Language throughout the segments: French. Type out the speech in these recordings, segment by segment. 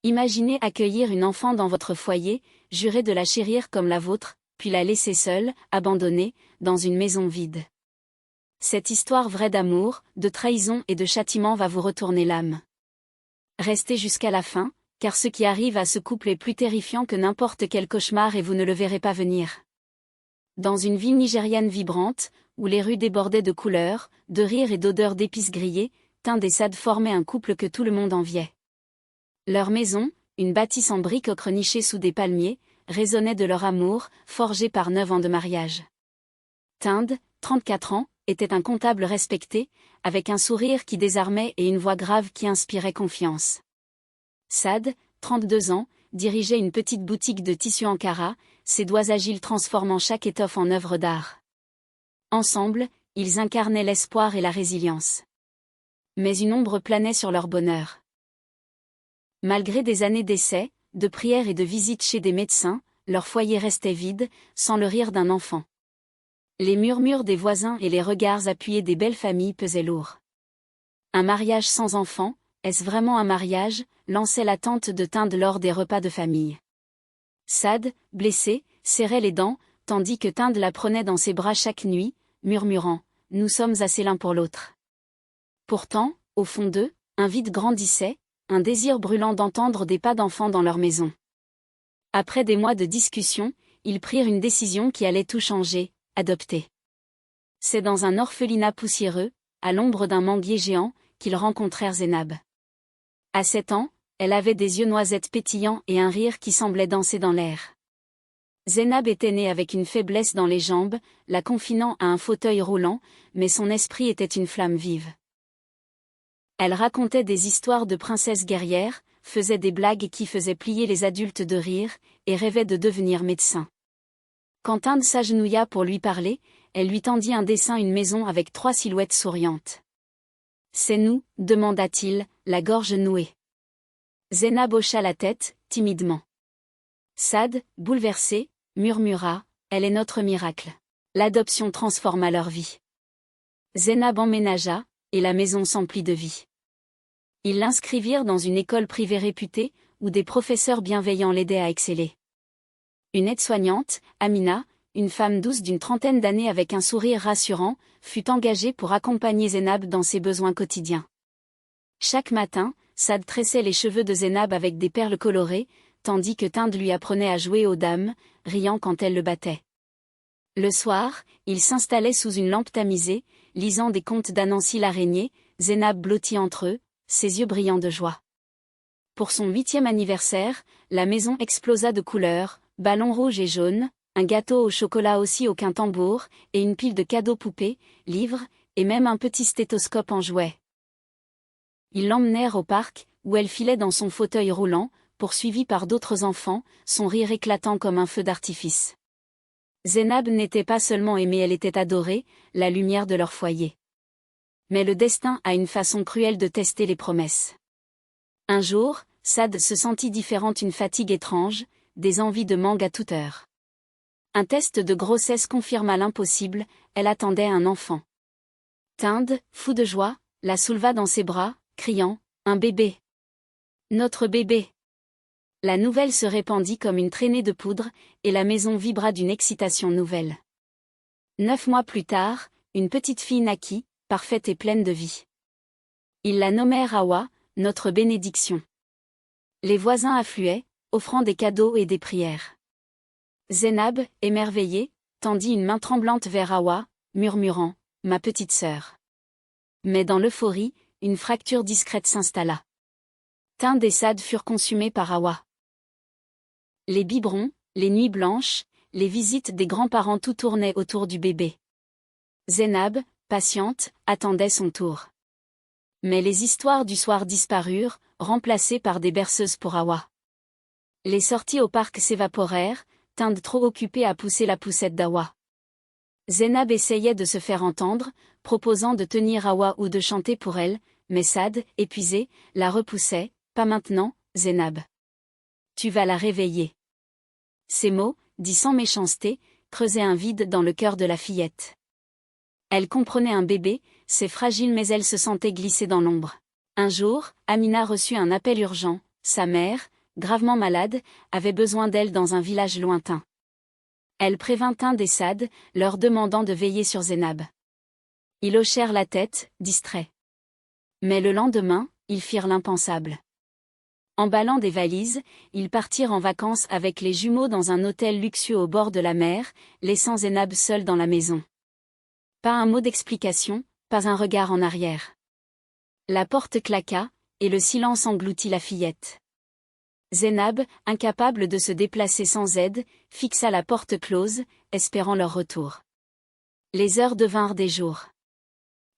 Imaginez accueillir une enfant dans votre foyer, jurer de la chérir comme la vôtre, puis la laisser seule, abandonnée, dans une maison vide. Cette histoire vraie d'amour, de trahison et de châtiment va vous retourner l'âme. Restez jusqu'à la fin, car ce qui arrive à ce couple est plus terrifiant que n'importe quel cauchemar et vous ne le verrez pas venir. Dans une ville nigériane vibrante, où les rues débordaient de couleurs, de rires et d'odeurs d'épices grillées, Tind et Sad formaient un couple que tout le monde enviait. Leur maison, une bâtisse en briques ocre nichée sous des palmiers, résonnait de leur amour, forgé par 9 ans de mariage. Tind, 34 ans, était un comptable respecté, avec un sourire qui désarmait et une voix grave qui inspirait confiance. Sad, 32 ans, dirigeait une petite boutique de tissus Ankara, ses doigts agiles transformant chaque étoffe en œuvre d'art. Ensemble, ils incarnaient l'espoir et la résilience. Mais une ombre planait sur leur bonheur. Malgré des années d'essais, de prières et de visites chez des médecins, leur foyer restait vide, sans le rire d'un enfant. Les murmures des voisins et les regards appuyés des belles familles pesaient lourd. Un mariage sans enfant, est-ce vraiment un mariage, lançait la tante de Tind lors des repas de famille. Sad, blessé, serrait les dents, tandis que Tind la prenait dans ses bras chaque nuit, murmurant « Nous sommes assez l'un pour l'autre ». Pourtant, au fond d'eux, un vide grandissait, un désir brûlant d'entendre des pas d'enfants dans leur maison. Après des mois de discussion, ils prirent une décision qui allait tout changer, adopter. C'est dans un orphelinat poussiéreux, à l'ombre d'un manguier géant, qu'ils rencontrèrent Zénab. À 7 ans, elle avait des yeux noisettes pétillants et un rire qui semblait danser dans l'air. Zénab était née avec une faiblesse dans les jambes, la confinant à un fauteuil roulant, mais son esprit était une flamme vive. Elle racontait des histoires de princesses guerrières, faisait des blagues qui faisaient plier les adultes de rire, et rêvait de devenir médecin. Quand Tind s'agenouilla pour lui parler, elle lui tendit un dessin, une maison avec 3 silhouettes souriantes. « C'est nous » demanda-t-il, la gorge nouée. Zénab hocha la tête, timidement. Sad, bouleversé, murmura « Elle est notre miracle. » L'adoption transforma leur vie. Zénab emménagea, et la maison s'emplit de vie. Ils l'inscrivirent dans une école privée réputée, où des professeurs bienveillants l'aidaient à exceller. Une aide-soignante, Amina, une femme douce d'une trentaine d'années avec un sourire rassurant, fut engagée pour accompagner Zénab dans ses besoins quotidiens. Chaque matin, Sad tressait les cheveux de Zénab avec des perles colorées, tandis que Tind lui apprenait à jouer aux dames, riant quand elle le battait. Le soir, il s'installait sous une lampe tamisée, lisant des contes d'Anansi l'araignée, Zénab blottie entre eux, ses yeux brillants de joie. Pour son 8e anniversaire, la maison explosa de couleurs, ballons rouges et jaunes, un gâteau au chocolat aussi aucun tambour, et une pile de cadeaux poupées, livres, et même un petit stéthoscope en jouet. Ils l'emmenèrent au parc, où elle filait dans son fauteuil roulant, poursuivie par d'autres enfants, son rire éclatant comme un feu d'artifice. Zénab n'était pas seulement aimée, elle était adorée, la lumière de leur foyer. Mais le destin a une façon cruelle de tester les promesses. Un jour, Sad se sentit différente, une fatigue étrange, des envies de mangue à toute heure. Un test de grossesse confirma l'impossible, elle attendait un enfant. Tind, fou de joie, la souleva dans ses bras, criant « Un bébé ! Notre bébé !» La nouvelle se répandit comme une traînée de poudre, et la maison vibra d'une excitation nouvelle. 9 mois plus tard, une petite fille naquit, parfaite et pleine de vie. Ils la nommèrent Hawa, notre bénédiction. Les voisins affluaient, offrant des cadeaux et des prières. Zénab, émerveillée, tendit une main tremblante vers Hawa, murmurant « Ma petite sœur ». Mais dans l'euphorie, une fracture discrète s'installa. Tind et Sad furent consumés par Hawa. Les biberons, les nuits blanches, les visites des grands-parents, tout tournait autour du bébé. Zénab, patiente, attendait son tour. Mais les histoires du soir disparurent, remplacées par des berceuses pour Hawa. Les sorties au parc s'évaporèrent, Tind trop occupée à pousser la poussette d'Hawa. Zénab essayait de se faire entendre, proposant de tenir Hawa ou de chanter pour elle, mais Sad, épuisé, la repoussait « Pas maintenant, Zénab. Tu vas la réveiller. » Ces mots, dits sans méchanceté, creusaient un vide dans le cœur de la fillette. Elle comprenait un bébé, c'est fragile, mais elle se sentait glisser dans l'ombre. Un jour, Amina reçut un appel urgent. Sa mère, gravement malade, avait besoin d'elle dans un village lointain. Elle prévint un des Saad, leur demandant de veiller sur Zénab. Ils hochèrent la tête, distraits. Mais le lendemain, ils firent l'impensable. Emballant des valises, ils partirent en vacances avec les jumeaux dans un hôtel luxueux au bord de la mer, laissant Zénab seule dans la maison. Pas un mot d'explication, pas un regard en arrière. La porte claqua, et le silence engloutit la fillette. Zénab, incapable de se déplacer sans aide, fixa la porte close, espérant leur retour. Les heures devinrent des jours.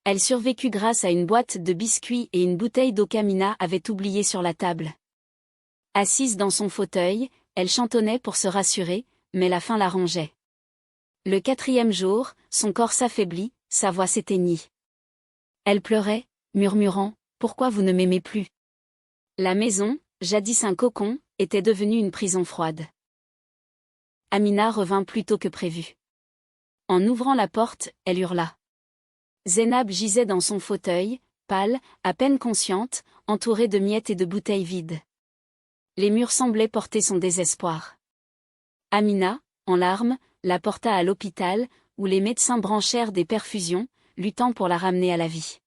Elle survécut grâce à une boîte de biscuits et une bouteille d'eau qu'Amina avait oubliée sur la table. Assise dans son fauteuil, elle chantonnait pour se rassurer, mais la faim la rongeait. Le 4e jour, son corps s'affaiblit, sa voix s'éteignit. Elle pleurait, murmurant « Pourquoi vous ne m'aimez plus ?» La maison, jadis un cocon, était devenue une prison froide. Amina revint plus tôt que prévu. En ouvrant la porte, elle hurla. Zénab gisait dans son fauteuil, pâle, à peine consciente, entourée de miettes et de bouteilles vides. Les murs semblaient porter son désespoir. Amina, en larmes, la porta à l'hôpital, où les médecins branchèrent des perfusions, luttant pour la ramener à la vie.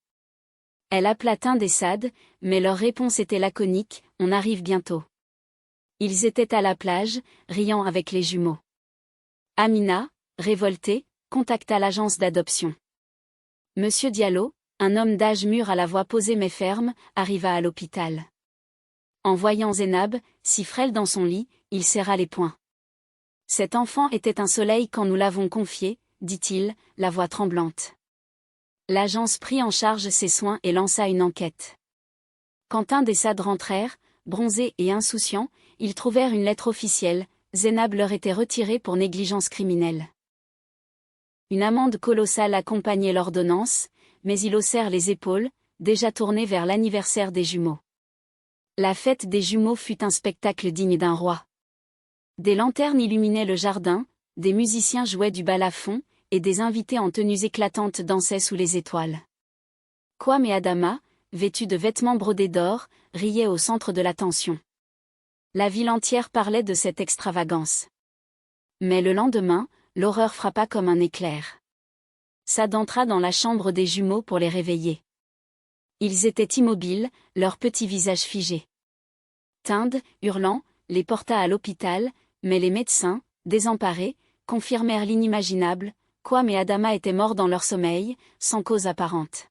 Elle appela un des Saad, mais leur réponse était laconique, « On arrive bientôt ». Ils étaient à la plage, riant avec les jumeaux. Amina, révoltée, contacta l'agence d'adoption. Monsieur Diallo, un homme d'âge mûr à la voix posée mais ferme, arriva à l'hôpital. En voyant Zénab, si frêle dans son lit, il serra les poings. « Cet enfant était un soleil quand nous l'avons confié, » dit-il, la voix tremblante. L'agence prit en charge ses soins et lança une enquête. Quand un des Saad rentrèrent, bronzés et insouciants, ils trouvèrent une lettre officielle, Zénab leur était retirée pour négligence criminelle. Une amende colossale accompagnait l'ordonnance, mais ils haussèrent les épaules, déjà tournés vers l'anniversaire des jumeaux. La fête des jumeaux fut un spectacle digne d'un roi. Des lanternes illuminaient le jardin, des musiciens jouaient du balafon, et des invités en tenues éclatantes dansaient sous les étoiles. Kwame et Adama, vêtus de vêtements brodés d'or, riaient au centre de l'attention. La ville entière parlait de cette extravagance. Mais le lendemain, l'horreur frappa comme un éclair. Saad entra dans la chambre des jumeaux pour les réveiller. Ils étaient immobiles, leurs petits visages figés. Tinde, hurlant, les porta à l'hôpital, mais les médecins, désemparés, confirmèrent l'inimaginable, Kwame et Adama étaient morts dans leur sommeil, sans cause apparente.